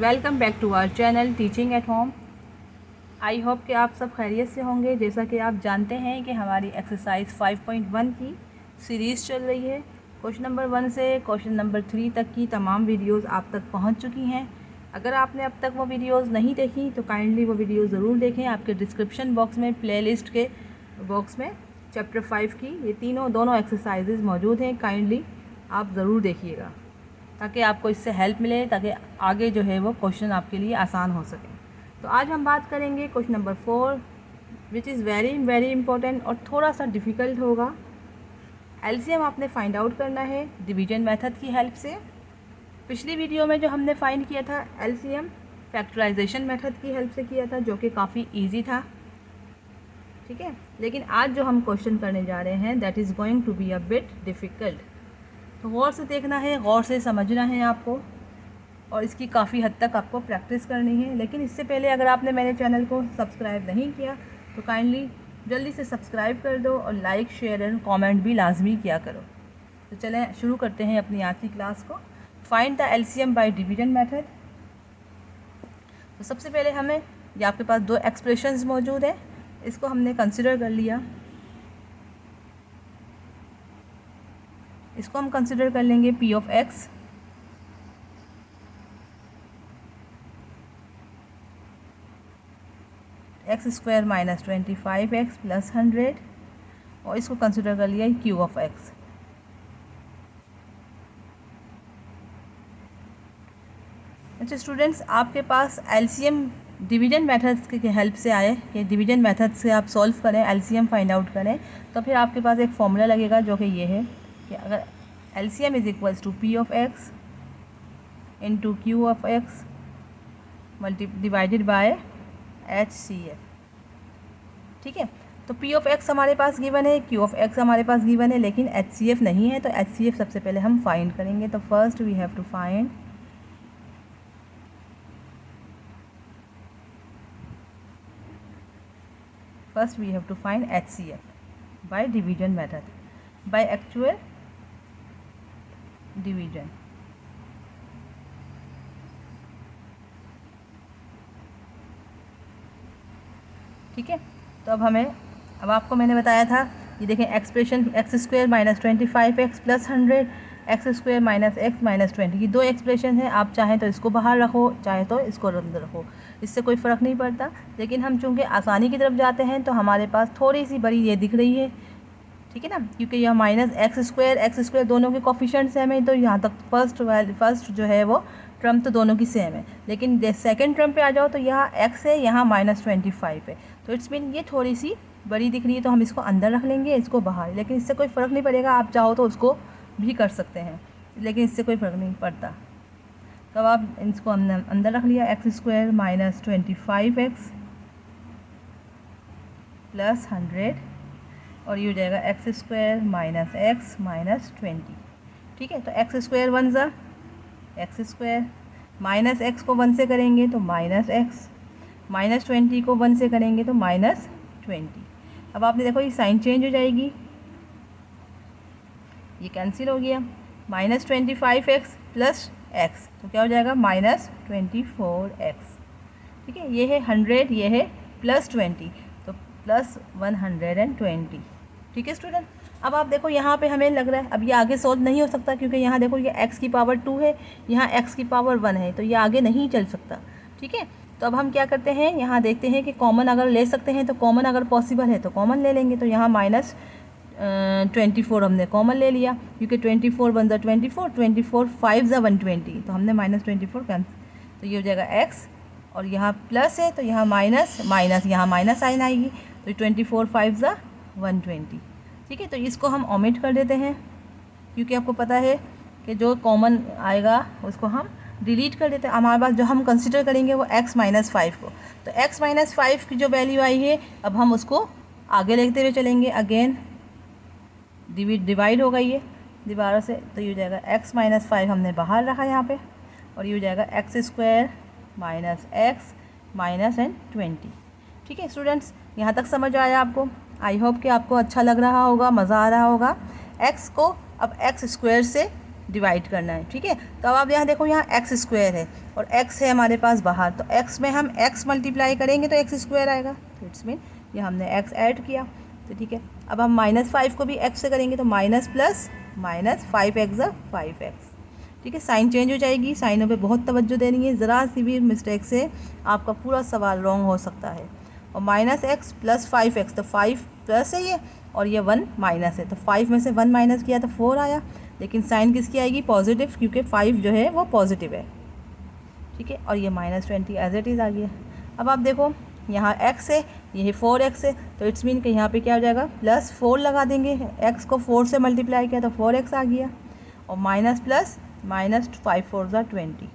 Welcome back to our channel teaching at home. I hope कि आप सब खैरियत से होंगे। जैसा कि आप जानते हैं कि हमारी एक्सरसाइज 5.1 की सीरीज़ चल रही है। क्वेश्चन नंबर 1 से क्वेश्चन नंबर 3 तक की तमाम वीडियोस आप तक पहुंच चुकी हैं। अगर आपने अब तक वो वीडियोस नहीं देखी तो काइंडली वो वीडियो ज़रूर देखें। आपके डिस्क्रिप्शन बॉक्स में प्लेलिस्ट के बॉक्स में चैप्टर 5 की ये दोनों एक्सरसाइजेज़ मौजूद हैं। काइंडली आप ज़रूर देखिएगा ताकि आपको इससे हेल्प मिले, ताकि आगे जो है वो क्वेश्चन आपके लिए आसान हो सके। तो आज हम बात करेंगे question number 4 which is very important और थोड़ा सा डिफ़िकल्ट होगा। एलसीएम आपने फाइंड आउट करना है डिवीजन मेथड की हेल्प से। पिछली वीडियो में जो हमने फाइंड किया था एलसीएम फैक्टराइजेशन मेथड की हेल्प से किया था, जो कि काफ़ी ईजी था। ठीक है, लेकिन आज जो हम क्वेश्चन करने जा रहे हैं that is going to be a bit difficult. तो गौर से देखना है, गौर से समझना है आपको, और इसकी काफ़ी हद तक आपको प्रैक्टिस करनी है। लेकिन इससे पहले अगर आपने मेरे चैनल को सब्सक्राइब नहीं किया तो काइंडली जल्दी से सब्सक्राइब कर दो और लाइक शेयर एंड कमेंट भी लाजमी किया करो। तो चलें शुरू करते हैं अपनी आज की क्लास को। Find the LCM bye division method. तो सबसे पहले हमें ये आपके पास दो एक्सप्रेशंस मौजूद है, इसको हमने कंसिडर कर लिया। इसको हम कंसिडर कर लेंगे P of x square minus 25x plus 100, और इसको कंसिडर कर लिया क्यू ऑफ एक्स। अच्छा स्टूडेंट्स, आपके पास एलसीएम डिवीजन मेथड्स की हेल्प से आए कि डिवीजन मेथड से आप सॉल्व करें, एलसीएम फाइंड आउट करें, तो फिर आपके पास एक फॉर्मूला लगेगा जो कि ये है कि अगर LCM is equals to P of X into Q of X divided by H C F. ठीक है, तो पी ऑफ एक्स हमारे पास गिवन है, क्यू ऑफ एक्स हमारे पास गिवन है, लेकिन एच सी एफ नहीं है। तो एच सी एफ सबसे पहले हम फाइंड करेंगे। तो first we have to find H C F by division method, by actual division. ठीक है, तो अब आपको मैंने बताया था, ये देखें expression x square minus 25x plus 100, x square minus x minus 20, ये दो एक्सप्रेशन हैं। आप चाहें तो इसको बाहर रखो, चाहे तो इसको अंदर रखो, इससे कोई फ़र्क नहीं पड़ता। लेकिन हम चूँकि आसानी की तरफ जाते हैं तो हमारे पास थोड़ी सी बड़ी ये दिख रही है, ठीक है ना, क्योंकि यह माइनस एक्स स्क्वायर दोनों के कोफिशिएंट सेम है। तो यहाँ तक फर्स्ट जो है वो टर्म तो दोनों की सेम है, लेकिन सेकंड टर्म पे आ जाओ तो यहाँ x है, यहाँ माइनस 25 है। तो इट्स मीन ये थोड़ी सी बड़ी दिख रही है, तो हम इसको अंदर रख लेंगे, इसको बाहर। लेकिन इससे कोई फ़र्क नहीं पड़ेगा, आप चाहो तो उसको भी कर सकते हैं, लेकिन इससे कोई फ़र्क नहीं पड़ता। तो अब आप इसको हमने अंदर रख लिया, x square minus 25x plus 100, और ये हो जाएगा x square minus x minus 20। ठीक है, तो एक्स स्क्वायर 1 ज़ा एक्स स्क्वायर, माइनस एक्स को 1 से करेंगे तो माइनस एक्स, माइनस 20 को 1 से करेंगे तो माइनस 20। अब आपने देखो ये साइन चेंज हो जाएगी, ये कैंसिल हो गया। माइनस 25x प्लस एक्स तो क्या हो जाएगा माइनस 24x। ठीक है, ये है 100, ये है प्लस 20, तो प्लस 120। ठीक है स्टूडेंट, अब आप देखो यहाँ पे हमें लग रहा है अब ये आगे सॉल्व नहीं हो सकता, क्योंकि यहाँ देखो ये x की पावर 2 है, यहाँ x की पावर 1 है, तो ये आगे नहीं चल सकता। ठीक है, तो अब हम क्या करते हैं, यहाँ देखते हैं कि कॉमन अगर ले सकते हैं तो कॉमन अगर पॉसिबल है तो कॉमन ले लेंगे। तो यहाँ माइनस 24 हमने कॉमन ले लिया, क्योंकि 24 1 ज़ा 24 5 ज़ा 120, तो हमने माइनस 24 कैंसिल, तो ये हो जाएगा x, और यहाँ प्लस है तो यहाँ माइनस यहाँ माइनस साइन आएगी, तो 24 5 ज़ा 120। ठीक है, तो इसको हम ओमिट कर देते हैं, क्योंकि आपको पता है कि जो कॉमन आएगा उसको हम डिलीट कर देते हैं। हमारे पास जो हम कंसिडर करेंगे वो x माइनस 5 को, तो x माइनस 5 की जो वैल्यू आई है अब हम उसको आगे लेते हुए चलेंगे। अगेन डिवाइड हो गई है दोबारा से, तो ये हो जाएगा x माइनस 5 हमने बाहर रखा यहाँ पे, और ये हो जाएगा x square minus x minus 20। ठीक है स्टूडेंट्स, यहाँ तक समझ आया आपको? आई होप कि आपको अच्छा लग रहा होगा, मज़ा आ रहा होगा। x को अब एक्स स्क्वायर से डिवाइड करना है। ठीक है, तो अब आप यहाँ देखो, यहाँ एक्स स्क्वायर है और एक्स है हमारे पास बाहर, तो एक्स में हम एक्स मल्टीप्लाई करेंगे तो एक्स स्क्वायर आएगा। तो इट्स मीन ये हमने एक्स ऐड किया। तो ठीक है, अब हम -5 को भी एक्स से करेंगे तो minus plus minus 5x = 5x। ठीक है, साइन चेंज हो जाएगी, साइनों पे बहुत तवज्जो देनी है, ज़रा सी भी मिस्टेक से आपका पूरा सवाल रॉन्ग हो सकता है। और -x + 5x, तो 5 प्लस है ये और ये 1 माइनस है, तो 5 में से 1 माइनस किया तो 4 आया, लेकिन साइन किसकी आएगी? पॉजिटिव, क्योंकि 5 जो है वो पॉजिटिव है। ठीक है, और ये -20 एज इट इज़ आ गया। अब आप देखो, यहाँ x है, ये 4x है, तो इट्स मीन कि यहाँ पे क्या हो जाएगा? +4 लगा देंगे, x को 4 से मल्टीप्लाई किया तो 4x आ गया, और माइनस प्लस माइनस 5 4 = 20।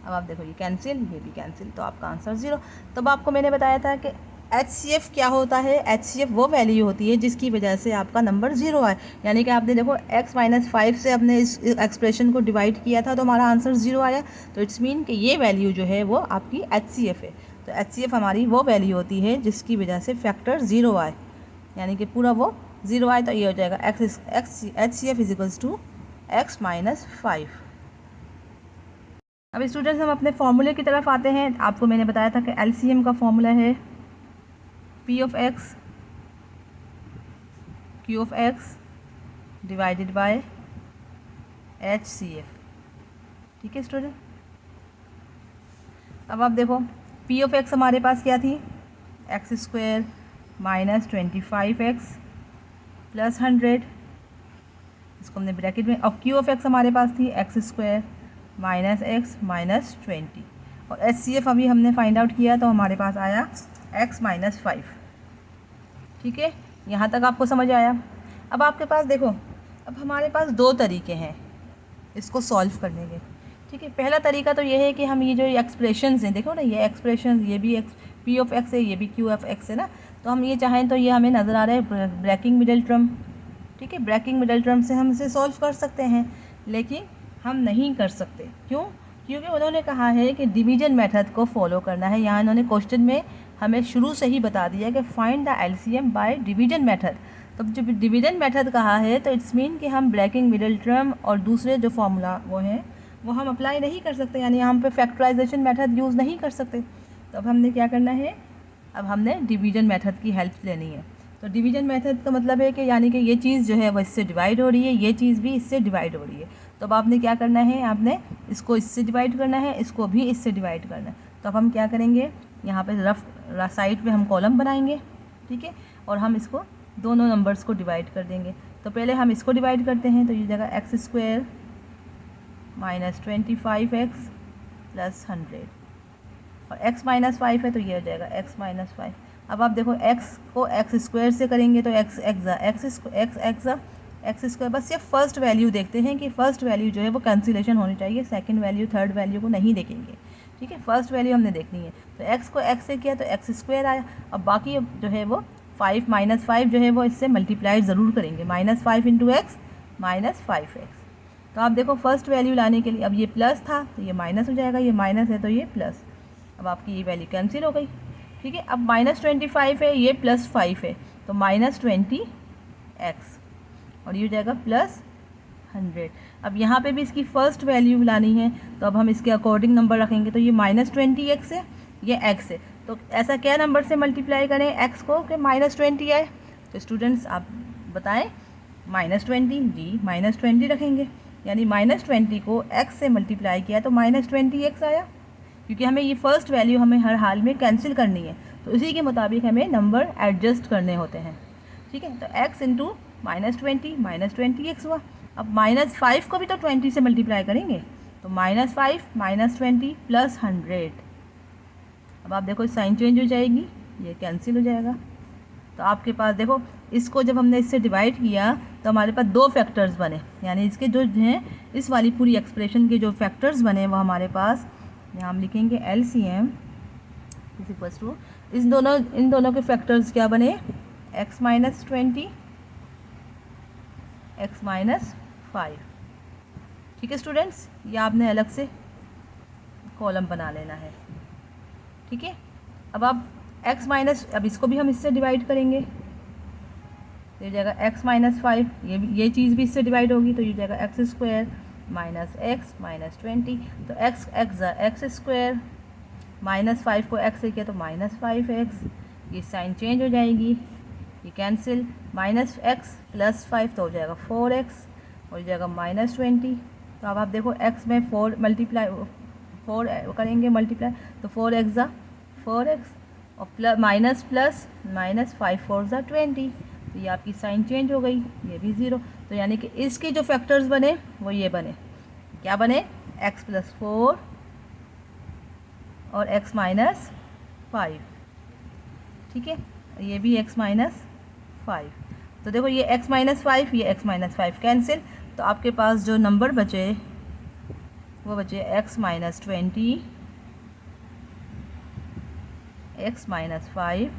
अब आप देखो, ये कैंसिल, ये भी कैंसिल, तो आपका आंसर 0। तब आपको मैंने बताया था कि HCF क्या होता है? HCF वो वैल्यू होती है जिसकी वजह से आपका नंबर 0 आए। यानी कि आपने देखो x - 5 से अपने इस एक्सप्रेशन को डिवाइड किया था तो हमारा आंसर 0 आया, तो इट्स मीन कि ये वैल्यू जो है वो आपकी HCF है। तो HCF हमारी वो वैल्यू होती है जिसकी वजह से फैक्टर 0 आए, यानी कि पूरा वो 0 आए, तो ये हो जाएगा HCF = x - 5। अब स्टूडेंट्स हम अपने फॉर्मूले की तरफ आते हैं। आपको मैंने बताया था कि LCM का फॉर्मूला है P of x Q of x divided by HCF। ठीक है स्टूडेंट, अब आप देखो, P of x हमारे पास क्या थी? x² - 25x + 100, इसको हमने ब्रैकेट में, और Q of x हमारे पास थी x² - x - 20, और HCF अभी हमने फाइंड आउट किया तो हमारे पास आया x - 5। ठीक है, यहाँ तक आपको समझ आया? अब आपके पास देखो, अब हमारे पास 2 तरीके हैं इसको सॉल्व करने के। ठीक है, पहला तरीका तो ये है कि हम ये जो एक्सप्रेशंस हैं, देखो ना, ये एक्सप्रेशन, ये भी P of x है, ये भी Q of x है ना, तो हम ये चाहें तो ये हमें नज़र आ रहा है ब्रेकिंग मिडिल टर्म। ठीक है, ब्रेकिंग मिडिल टर्म से हम इसे सॉल्व कर सकते हैं, लेकिन हम नहीं कर सकते। क्यों? क्योंकि उन्होंने कहा है कि डिवीजन मेथड को फॉलो करना है। यहाँ इन्होंने क्वेश्चन में हमें शुरू से ही बता दिया कि find the LCM bye division method. तो जब डिवीजन मेथड कहा है तो इट्स मीन कि हम ब्रेकिंग मिडिल टर्म और दूसरे जो फार्मूला वो हैं वो हम अप्लाई नहीं कर सकते, यानी हम पे फैक्टराइजेशन मेथड यूज़ नहीं कर सकते। तो अब हमने क्या करना है? अब हमने डिवीजन मेथड की हेल्प लेनी है। तो डिवीजन मेथड का मतलब है कि यानी कि ये चीज़ जो है वो इससे डिवाइड हो रही है, ये चीज़ भी इससे डिवाइड हो रही है, तो अब आपने क्या करना है? आपने इसको इससे डिवाइड करना है, इसको भी इससे डिवाइड करना है। तो अब हम क्या करेंगे? यहाँ पे रफ साइड पे हम कॉलम बनाएंगे। ठीक है, और हम इसको दोनों नंबर्स को डिवाइड कर देंगे। तो पहले हम इसको डिवाइड करते हैं, तो ये जगह x² - 25x + 100, और x - 5 है तो ये हो जाएगा x - 5। अब आप देखो, x को x² से करेंगे तो x²। बस ये फर्स्ट वैल्यू देखते हैं कि फर्स्ट वैल्यू जो है वो कैंसिलेशन होनी चाहिए, सेकंड वैल्यू थर्ड वैल्यू को नहीं देखेंगे। ठीक है, फर्स्ट वैल्यू हमने देखनी है। तो x को x से किया तो x² आया। अब बाकी जो है वो 5 - 5 जो है वो इससे मल्टीप्लाई ज़रूर करेंगे, -5 × x - 5x। तो आप देखो, फर्स्ट वैल्यू लाने के लिए, अब ये प्लस था तो ये माइनस हो जाएगा, ये माइनस है तो ये प्लस। अब आपकी ये वैल्यू कैंसिल हो गई। ठीक है, अब -25 है, ये +5 है, तो -20x, और ये हो जाएगा +100। अब यहाँ पे भी इसकी फ़र्स्ट वैल्यू लानी है, तो अब हम इसके अकॉर्डिंग नंबर रखेंगे। तो ये -20x है, ये x है, तो ऐसा क्या नंबर से मल्टीप्लाई करें x को कि -20 आए? तो स्टूडेंट्स आप बताएं, -20 जी, -20 रखेंगे, यानी -20 को x से मल्टीप्लाई किया तो -20x आया, क्योंकि हमें ये फ़र्स्ट वैल्यू हमें हर हाल में कैंसिल करनी है, तो इसी के मुताबिक हमें नंबर एडजस्ट करने होते हैं। ठीक है, तो x × -20 हुआ। अब -5 को भी तो 20 से मल्टीप्लाई करेंगे, तो -5 - 20 + 100। अब आप देखो, साइन चेंज हो जाएगी, ये कैंसिल हो जाएगा। तो आपके पास देखो, इसको जब हमने इससे डिवाइड किया तो हमारे पास 2 फैक्टर्स बने, यानी इसके जो हैं इस वाली पूरी एक्सप्रेशन के जो फैक्टर्स बने वो हमारे पास, यहाँ हम लिखेंगे LCM = इन दोनों के फैक्टर्स क्या बने? x - 20 x - 5। ठीक है स्टूडेंट्स, ये आपने अलग से कॉलम बना लेना है। ठीक है, अब आप अब इसको भी हम इससे डिवाइड करेंगे, तो ये हो जाएगा एक्स माइनस 5, ये चीज़ भी इससे डिवाइड होगी, तो ये हो जाएगा x square minus x minus 20। तो एक्स स्क्वायर माइनस 5 को एक्स से किया तो -5x, ये साइन चेंज हो जाएगी, ये कैंसिल, माइनस एक्स प्लस 5 तो हो जाएगा 4x और हो जाएगा -20। तो अब आप देखो x में 4 करेंगे मल्टीप्लाई, तो 4x ज़ा 4x और प्लस माइनस प्लस माइनस 5 4 ज़ा 20, तो ये आपकी साइन चेंज हो गई, ये भी 0। तो यानी कि इसके जो फैक्टर्स बने वो ये बने, क्या बने, x प्लस 4 और x माइनस 5, ठीक है, ये भी x माइनस 5। तो देखो ये x माइनस 5, ये x माइनस 5 कैंसिल, तो आपके पास जो नंबर बचे वो बचे x माइनस 20, x माइनस 5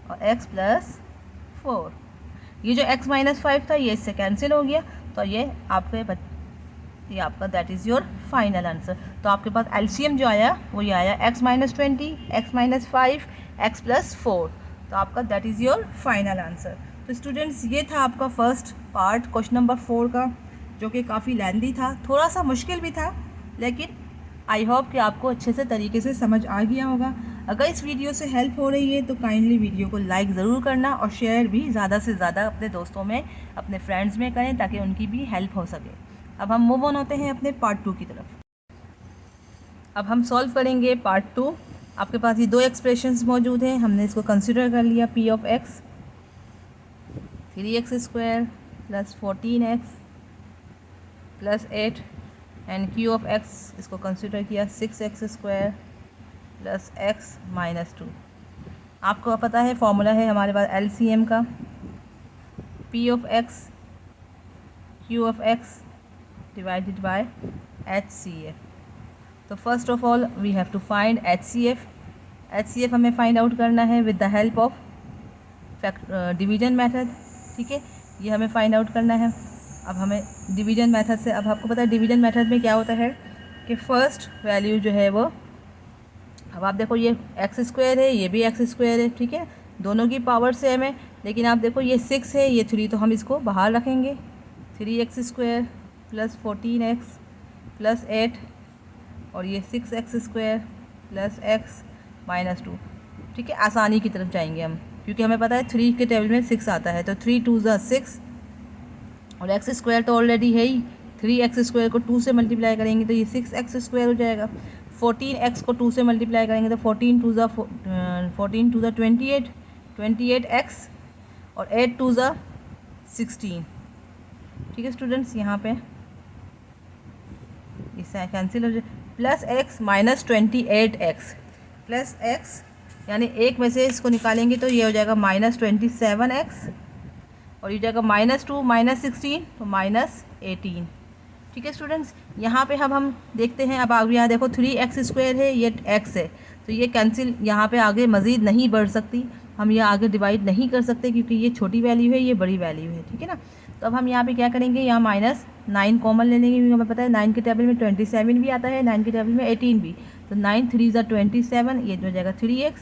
और x प्लस 4। ये जो x माइनस 5 था ये इससे कैंसिल हो गया, तो ये आपका that is your final answer. तो आपके पास एलसीएम जो आया वो ये आया x minus 20, x minus 5, x plus 4। तो आपका that is your final answer. तो स्टूडेंट्स ये था आपका फर्स्ट पार्ट क्वेश्चन नंबर 4 का, जो कि काफ़ी लेंदी था, थोड़ा सा मुश्किल भी था, लेकिन आई होप कि आपको अच्छे से तरीके से समझ आ गया होगा। अगर इस वीडियो से हेल्प हो रही है तो काइंडली वीडियो को लाइक ज़रूर करना और शेयर भी ज़्यादा से ज़्यादा अपने दोस्तों में, अपने फ्रेंड्स में करें, ताकि उनकी भी हेल्प हो सके। अब हम मूव ऑन होते हैं अपने पार्ट 2 की तरफ। अब हम सॉल्व करेंगे पार्ट 2। आपके पास ये दो एक्सप्रेशंस मौजूद हैं, हमने इसको कंसिडर कर लिया। p of x 3x square plus 14x plus 8 and q of x इसको कंसिडर किया 6x square plus x minus 2। आपको पता है फॉर्मूला है हमारे पास LCM का, p of x q of x divided by HCF। तो first of all we have to find HCF हमें फाइंड आउट करना है with the help of division method, ठीक है, ये हमें फाइंड आउट करना है। अब हमें डिवीजन मेथड से, अब आपको पता है डिवीजन मेथड में क्या होता है कि फ़र्स्ट वैल्यू जो है वो, अब आप देखो ये एक्स स्क्वायर है, ये भी एक्स स्क्वायर है, ठीक है, दोनों की पावर सेम है, लेकिन आप देखो ये 6 है, ये 3, तो हम इसको बाहर रखेंगे। 3x square plus 14x plus 8 और ये 6x square plus x minus 2, ठीक है, आसानी की तरफ जाएंगे हम, क्योंकि हमें पता है 3 के टेबल में 6 आता है, तो 3 2 ज़ा 6 और x स्क्वायर तो ऑलरेडी है ही, 3x स्क्वायर को 2 से मल्टीप्लाई करेंगे तो ये 6x स्क्वायर हो जाएगा। 14x को 2 से मल्टीप्लाई करेंगे तो 14 2 ज़ा 28, 28x और 8 2 ज़ा 16, ठीक है स्टूडेंट्स, यहाँ पे इससे कैंसिल हो जाए, plus x minus 28x plus x, यानी एक में से इसको निकालेंगे तो ये हो जाएगा माइनस 27x और ये जाएगा -2 माइनस 16 तो माइनस 18, ठीक है स्टूडेंट्स। यहाँ पे हम देखते हैं, अब आगे यहाँ देखो 3x स्क्वायर है, ये x है, तो ये कैंसिल, यहाँ पे आगे मज़ीद नहीं बढ़ सकती, हम ये आगे डिवाइड नहीं कर सकते क्योंकि ये छोटी वैल्यू है, ये बड़ी वैल्यू है, ठीक है ना। तो अब हम यहाँ पे क्या करेंगे, यहाँ -9 कॉमन ले लेंगे, क्योंकि हमें पता है 9 के टेबल में 27 भी आता है, 9 के टेबल में 18 भी, तो 9 3 ज़ा 27, ये जो जाएगा 3x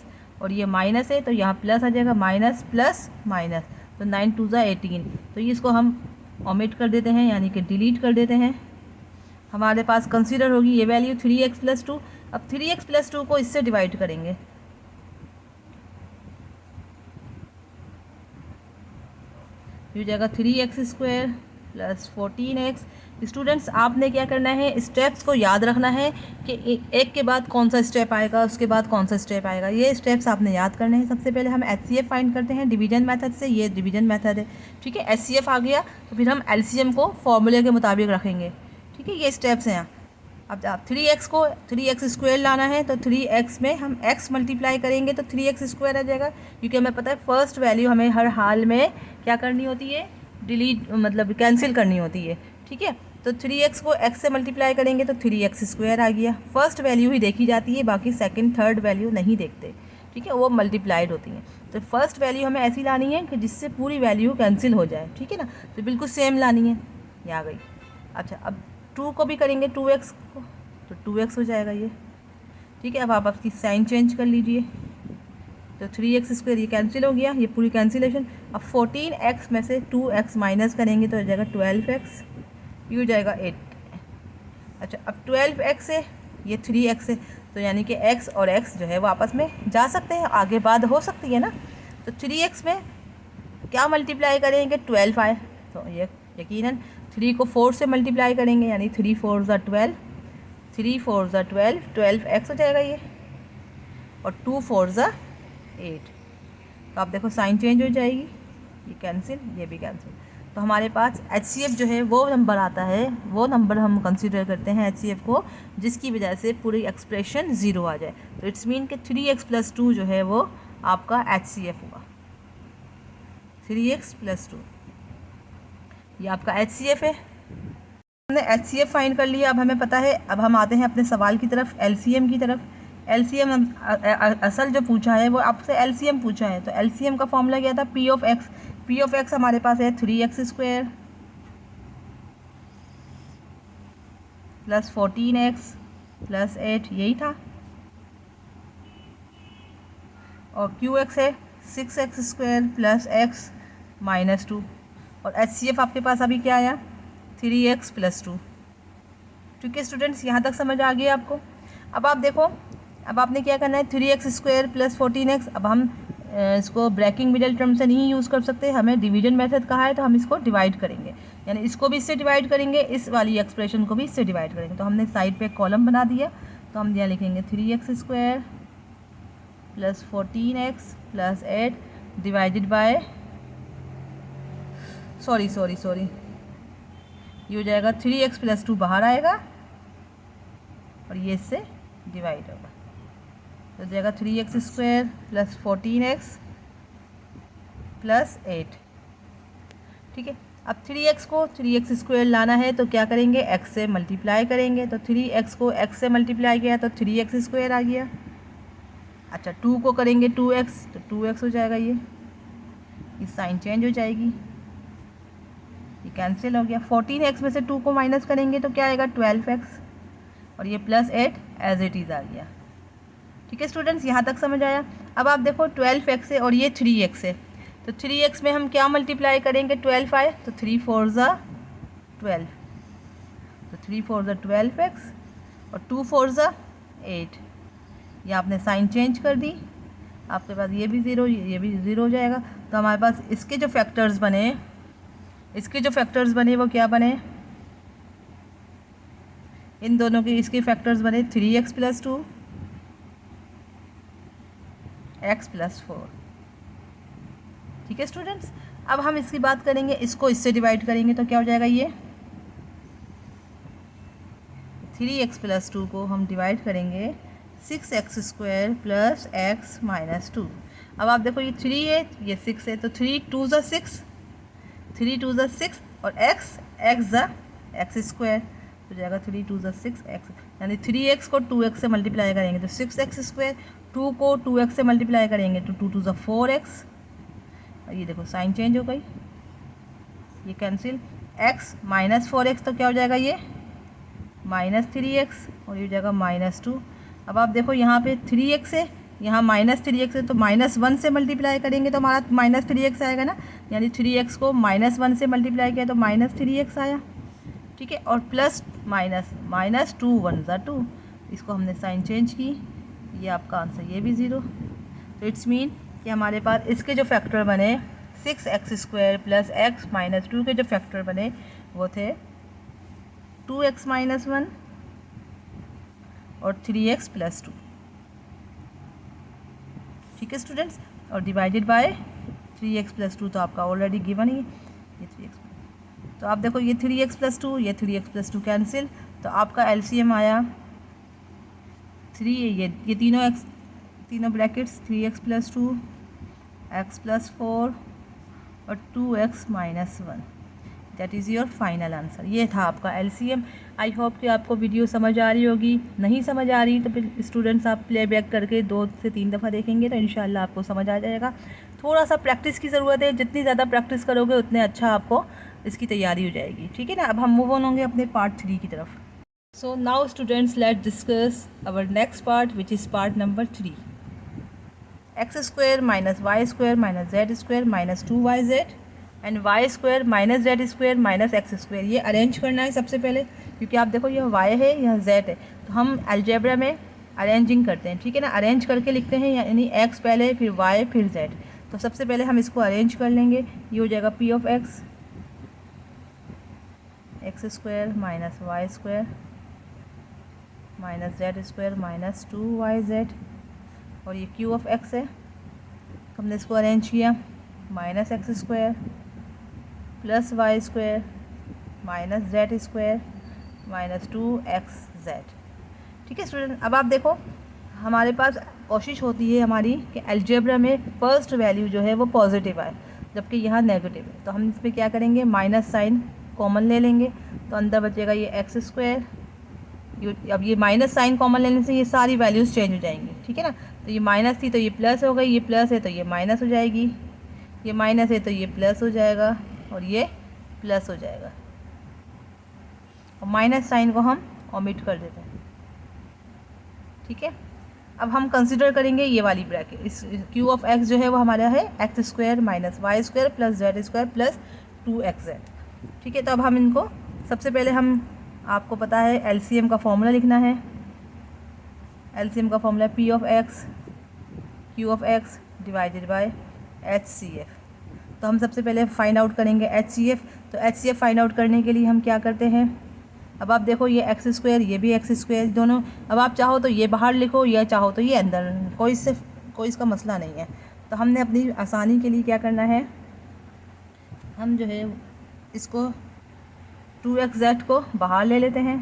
और ये माइनस है तो यहाँ प्लस आ जाएगा, माइनस प्लस माइनस, तो 9 2 ज़ा 18, तो ये इसको हम ओमिट कर देते हैं, यानी कि डिलीट कर देते हैं। हमारे पास कंसीडर होगी ये वैल्यू 3x प्लस 2। अब 3x प्लस 2 को इससे डिवाइड करेंगे, ये जाएगा 3x square plus 14x। Students आपने क्या करना है, स्टेप्स को याद रखना है कि एक के बाद कौन सा स्टेप आएगा, उसके बाद कौन सा स्टेप आएगा, ये स्टेप्स आपने याद करने हैं। सबसे पहले हम HCF फाइंड करते हैं डिवीजन मेथड से, ये डिवीजन मेथड है, ठीक है। HCF आ गया तो फिर हम LCM को फॉर्मूले के मुताबिक रखेंगे, ठीक है, ये स्टेप्स हैं। अब आप 3x को 3x स्क्वायर लाना है तो 3x में हम x मल्टीप्लाई करेंगे तो 3x स्क्वायर आ जाएगा, क्योंकि हमें पता है फर्स्ट वैल्यू हमें हर हाल में क्या करनी होती है, डिलीट मतलब कैंसिल करनी होती है, ठीक है। तो 3x को x से मल्टीप्लाई करेंगे तो 3x स्क्वायर आ गया। फर्स्ट वैल्यू ही देखी जाती है, बाकी सेकंड थर्ड वैल्यू नहीं देखते, ठीक है, वो मल्टीप्लाइड होती हैं। तो फर्स्ट वैल्यू हमें ऐसी लानी है कि जिससे पूरी वैल्यू कैंसिल हो जाए, ठीक है ना, तो बिल्कुल सेम लानी है, ये आ गई। अच्छा अब 2 को भी करेंगे 2x को, तो 2x हो जाएगा ये, ठीक है। अब आप इसकी साइन चेंज कर लीजिए, तो 3x स्क्वायर ये कैंसिल हो गया, ये पूरी कैंसिलेशन, अब 14x में से 2x माइनस करेंगे तो हो जाएगा 12x, ये हो जाएगा 8। अच्छा, अब 12x से ये 3x है, तो यानी कि x और x जो है वो आपस में जा सकते हैं, आगे बात हो सकती है ना। तो 3x में क्या मल्टीप्लाई करेंगे, 12 आए, तो ये यकीनन 3 को 4 से मल्टीप्लाई करेंगे, यानी 3 4 ज़ा 12, 3 4 ज़ा 12, 12x हो जाएगा ये, और 2 4 ज़ा 8। तो आप देखो साइन चेंज हो जाएगी, ये कैंसिल, ये भी कैंसिल। तो हमारे पास HCF जो है वो नंबर आता है, वो नंबर हम कंसीडर करते हैं HCF को, जिसकी वजह से पूरी एक्सप्रेशन ज़ीरो आ जाए। तो इट्स मीन कि 3x + 2 जो है वो आपका HCF हुआ, 3x + 2 ये आपका HCF है। हमने HCF फाइंड कर लिया, अब हमें पता है। अब हम आते हैं अपने सवाल की तरफ, LCM की तरफ। LCM असल जो पूछा है वो आपसे LCM पूछा है, तो LCM का फॉर्मूला क्या था, P of X। P of X हमारे पास है 3x² + 14x + 8, यही था। और QX है 6x² + x - 2। और HCF आपके पास अभी क्या आया, 3x + 2। ठीक है स्टूडेंट्स, यहाँ तक समझ आ गई आपको। अब आप देखो, अब आपने क्या करना है, 3x² + 14x। अब हम इसको ब्रेकिंग मिडल टर्म से नहीं यूज़ कर सकते, हमें डिवीजन मेथड कहा है, तो हम इसको डिवाइड करेंगे, यानी इसको भी इससे डिवाइड करेंगे, इस वाली एक्सप्रेशन को भी इससे डिवाइड करेंगे। तो हमने साइड पे एक कॉलम बना दिया, तो हम यहाँ लिखेंगे 3x² + 14x + 8 divided by, sorry ये हो जाएगा 3x + 2 बाहर आएगा और ये इससे डिवाइड होगा, तो जाएगा 3x² + 14x + 8। ठीक है, अब 3x को 3x² लाना है, तो क्या करेंगे, x से मल्टीप्लाई करेंगे। तो 3x को x से मल्टीप्लाई किया तो 3x² आ गया। अच्छा, 2 को करेंगे 2x, तो 2x हो जाएगा, ये साइन चेंज हो जाएगी, ये कैंसिल हो गया। 14x में से 2 को माइनस करेंगे तो क्या आएगा, 12x, और ये +8 एज इट इज़ आ गया। ठीक है स्टूडेंट्स, यहाँ तक समझ आया। अब आप देखो 12x है और ये 3x है, तो 3x में हम क्या मल्टीप्लाई करेंगे, 12 आए, तो 3 4 ज़ा 12, तो 3 4 ज़ा 12x, और 2 4 ज़ा 8। ये आपने साइन चेंज कर दी, आपके पास ये भी ज़ीरो, ये भी ज़ीरो हो जाएगा। तो हमारे पास इसके जो फैक्टर्स बने वो क्या बने, इन दोनों के इसके फैक्टर्स बने 3x + 2, x + 4। ठीक है स्टूडेंट्स, अब हम इसकी बात करेंगे, इसको इससे डिवाइड करेंगे तो क्या हो जाएगा, ये 3x + 2 को हम डिवाइड करेंगे 6x² + x - 2। अब आप देखो, ये 3 है, ये 6 है, तो 3 2 ज़ा 6, 3 2 ज़ा 6, और x ज़ा x², तो जाएगा 3 2 ज़ा 6x, यानी 3x को 2x से मल्टीप्लाई करेंगे तो 6x², 2 को 2x से मल्टीप्लाई करेंगे तो 2 2 ज़ा 4x, और ये देखो साइन चेंज हो गई, ये कैंसिल। x - 4x, तो क्या हो जाएगा, ये -3x, और ये हो जाएगा -2। अब आप देखो यहाँ पे 3x है, यहाँ -3x है, तो -1 से मल्टीप्लाई करेंगे तो हमारा -3x आएगा ना, यानी 3x को -1 से मल्टीप्लाई किया तो -3x आया। ठीक है, और प्लस माइनस 2 1 ज़ा 2, इसको हमने साइन चेंज की, ये आपका आंसर, ये भी ज़ीरो। तो इट्स मीन कि हमारे पास इसके जो फैक्टर बने 6x² + x - 2 के जो फैक्टर बने वो थे 2x - 1 और 3x + 2। ठीक है स्टूडेंट्स, और डिवाइडेड बाय 3x + 2 तो आपका ऑलरेडी गिवन ही है, ये 3x। तो आप देखो, ये 3x + 2, ये 3x + 2 कैंसिल, तो आपका LCM आया 3, ये तीनों ब्रैकेट्स 3x + 2, x + 4 और 2x - 1, that is your final answer. ये था आपका LCM। आई होप कि आपको वीडियो समझ आ रही होगी, नहीं समझ आ रही तो फिर स्टूडेंट्स आप प्लेबैक करके 2 से 3 दफ़ा देखेंगे तो इंशाल्लाह आपको समझ आ जाएगा। थोड़ा सा प्रैक्टिस की ज़रूरत है, जितनी ज़्यादा प्रैक्टिस करोगे उतने अच्छा आपको इसकी तैयारी हो जाएगी। ठीक है ना, अब हम मूव ऑन होंगे अपने पार्ट 3 की तरफ। So now students, let's discuss our next part which is part number 3। X square minus Y square minus Z square minus 2yz and y square minus Z square minus x square. ये arrange करना है सबसे पहले, क्योंकि आप देखो यह y है यह z है, तो हम अलजेब्रा में अरेंजिंग करते हैं, ठीक है ना। अरेंज करके लिखते हैं, यानी x पहले फिर y फिर z। तो सबसे पहले हम इसको अरेंज कर लेंगे। ये हो जाएगा p of x x square minus Y square minus Z square minus 2yz, और ये q ऑफ x है, तो हमने इसको अरेंज किया minus x square plus Y square minus Z square minus 2xz। ठीक है स्टूडेंट, अब आप देखो हमारे पास कोशिश होती है हमारी कि अलजेब्रा में फर्स्ट वैल्यू जो है वो पॉजिटिव आए, जबकि यहाँ नेगेटिव है। तो हम इसमें क्या करेंगे, माइनस साइन कॉमन ले लेंगे, तो अंदर बचेगा ये एक्स स्क्वायर। अब ये माइनस साइन कॉमन लेने से ये सारी वैल्यूज़ चेंज हो जाएंगी, ठीक है ना। तो ये माइनस थी तो ये प्लस हो गई, ये प्लस है तो ये माइनस हो जाएगी, ये माइनस है तो ये प्लस हो जाएगा, और ये प्लस हो जाएगा। और माइनस साइन को हम ओमिट कर देते हैं, ठीक है। अब हम कंसिडर करेंगे ये वाली ब्रैकेट, इस q ऑफ x जो है वो हमारा है x square minus Y square plus z square plus 2xz, ठीक है। तो अब हम इनको सबसे पहले आपको पता है LCM का फॉर्मूला लिखना है। LCM का formula p of x q of x divided by HCF। तो हम सबसे पहले फाइंड आउट करेंगे HCF। तो HCF फाइंड आउट करने के लिए हम क्या करते हैं, अब आप देखो ये एक्स स्क्वायर ये भी एक्स स्क्वायर दोनों, अब आप चाहो तो ये बाहर लिखो या चाहो तो ये अंदर, कोई इसका मसला नहीं है। तो हमने अपनी आसानी के लिए क्या करना है, हम जो है इसको 2xz को बाहर ले लेते हैं।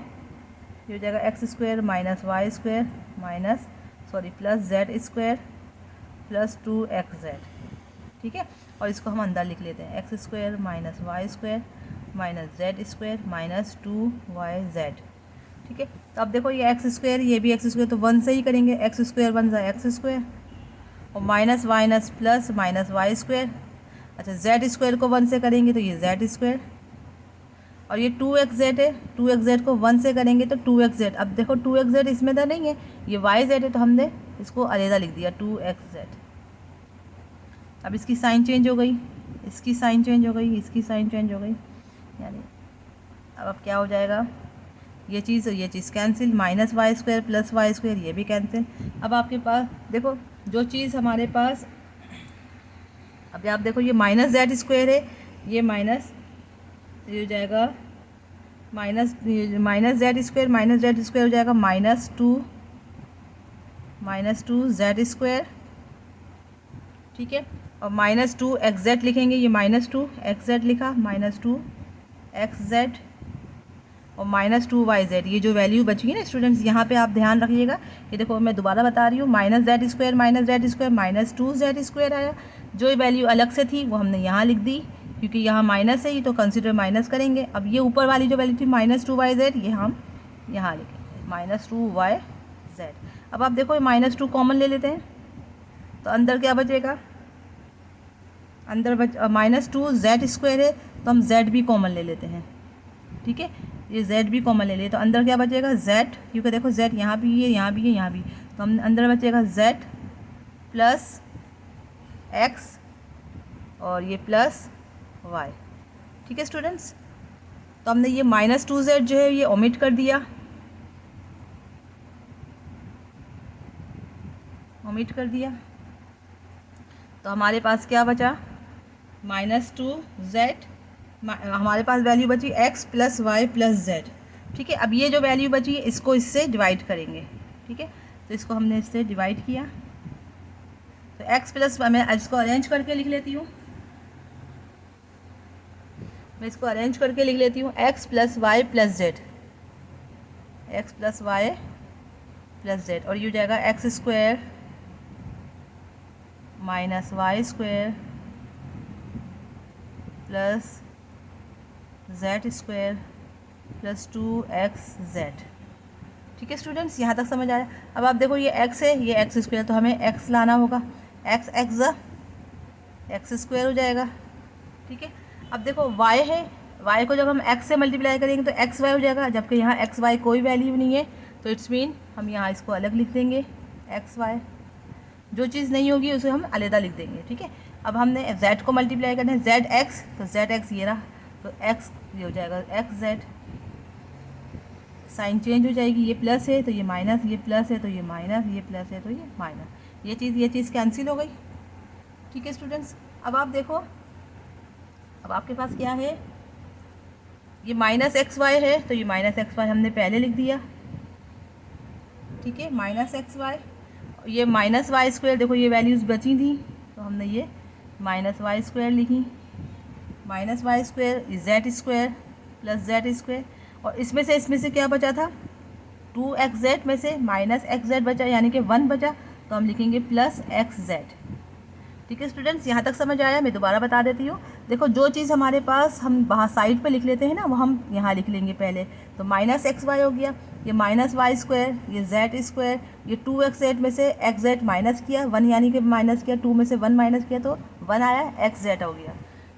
ये हो जाएगा x square minus Y square minus plus z square plus 2xz, ठीक है। और इसको हम अंदर लिख लेते हैं x square minus Y square minus Z square minus 2yz, ठीक है। तो अब देखो ये एक्स स्क्वायर ये भी एक्स स्क्वायर, तो 1 से ही करेंगे, एक्स स्क्वायर 1 ज़ा एक्स स्क्वायर और minus minus plus minus Y square. अच्छा जेड स्क्वायर को 1 से करेंगे तो ये जेड स्क्वायर, और ये 2xz है, 2xz को 1 से करेंगे तो 2xz। अब देखो 2xz इसमें तो नहीं है, ये yz है, तो हमने इसको अलग लिख दिया 2xz। अब इसकी साइन चेंज हो गई, इसकी साइन चेंज हो गई, इसकी साइन चेंज हो गई, यानी अब क्या हो जाएगा, ये चीज़ cancel, minus Y square plus Y square ये भी कैंसिल। अब आपके पास देखो जो चीज़ हमारे पास, अब आप देखो ये माइनस जेड स्क्वायर है, ये माइनस, ये हो जाएगा माइनस जेड स्क्वायर हो जाएगा माइनस टू जेड स्क्वायर, ठीक है। और माइनस 2xz लिखेंगे, ये माइनस 2xz लिखा, माइनस 2xz और माइनस 2yz। ये जो वैल्यू बची ना स्टूडेंट्स, यहाँ पे आप ध्यान रखिएगा, ये देखो मैं दोबारा बता रही हूँ, minus Z square minus 2z square आया। जो वैल्यू अलग से थी वो हमने यहाँ लिख दी, क्योंकि यहाँ माइनस है ही तो कंसिडर माइनस करेंगे। अब ये ऊपर वाली जो वैल्यू थी माइनस 2yz, ये हम यहाँ लिखेंगे माइनस 2yz। अब आप देखो माइनस 2 कॉमन ले लेते हैं, तो अंदर क्या बचेगा, अंदर माइनस 2z स्क्वायर है, तो हम z भी कॉमन ले लेते हैं, ठीक है। ये z भी कॉमन ले लिए, तो अंदर क्या बचेगा z, क्योंकि देखो z यहाँ भी है यहाँ भी है यहाँ भी, तो हम अंदर बचेगा z प्लस x और ये प्लस y, ठीक है स्टूडेंट्स। तो हमने ये माइनस 2z जो है ये ओमिट कर दिया, तो हमारे पास क्या बचा, माइनस 2z, हमारे पास वैल्यू बची x plus y plus z, ठीक है। अब ये जो वैल्यू बची है इसको इससे डिवाइड करेंगे, ठीक है। तो इसको हमने इससे डिवाइड किया, तो x प्लस, मैं इसको अरेंज करके लिख लेती हूँ, x plus y plus z, x plus y plus z, और ये हो जाएगा x square minus Y square plus z square plus 2xz, ठीक है स्टूडेंट्स, यहाँ तक समझ आया। अब आप देखो ये x है ये एक्स स्क्वायर, तो हमें x लाना होगा, एक्स स्क्वायर हो जाएगा, ठीक है। अब देखो y है, y को जब हम x से मल्टीप्लाई करेंगे तो xy हो जाएगा, जबकि यहाँ xy कोई वैल्यू नहीं है, तो इट्स मीन हम यहाँ इसको अलग लिख देंगे xy। जो चीज़ नहीं होगी उसे हम अलहदा लिख देंगे, ठीक है। अब हमने z को मल्टीप्लाई करना है, जेड एक्स, तो जेड एक्स ये रहा, तो x ये हो जाएगा एक्स जेड, साइन चेंज हो जाएगी, ये प्लस है तो ये माइनस, ये प्लस है तो ये माइनस, ये प्लस है तो ये माइनस, ये चीज़ कैंसिल हो गई, ठीक है स्टूडेंट्स। अब आप देखो, अब आपके पास क्या है, ये माइनस एक्स वाई है, तो ये माइनस एक्स वाई हमने पहले लिख दिया, ठीक है, माइनस एक्स वाई। ये माइनस वाई स्क्वायर, देखो ये वैल्यूज़ बची थी तो हमने ये माइनस वाई स्क्वायर लिखी, minus Y square z square plus z square, और इसमें से क्या बचा था, 2xz में से माइनस एक्स जेड बचा, यानी कि 1 बचा, तो हम लिखेंगे प्लस एक्स जेड, ठीक है स्टूडेंट्स। यहाँ तक समझ आया? मैं दोबारा बता देती हूँ। देखो जो चीज़ हमारे पास हम वहाँ साइड पे लिख लेते हैं ना, वो हम यहाँ लिख लेंगे पहले, तो माइनस एक्स वाई हो गया, ये माइनस वाई स्क्वायर, ये जेड स्क्वायर, ये 2xz में से एक्स जेड माइनस किया 1, यानी कि माइनस किया 2 में से 1 माइनस किया तो 1 आया, एक्स जेड हो गया,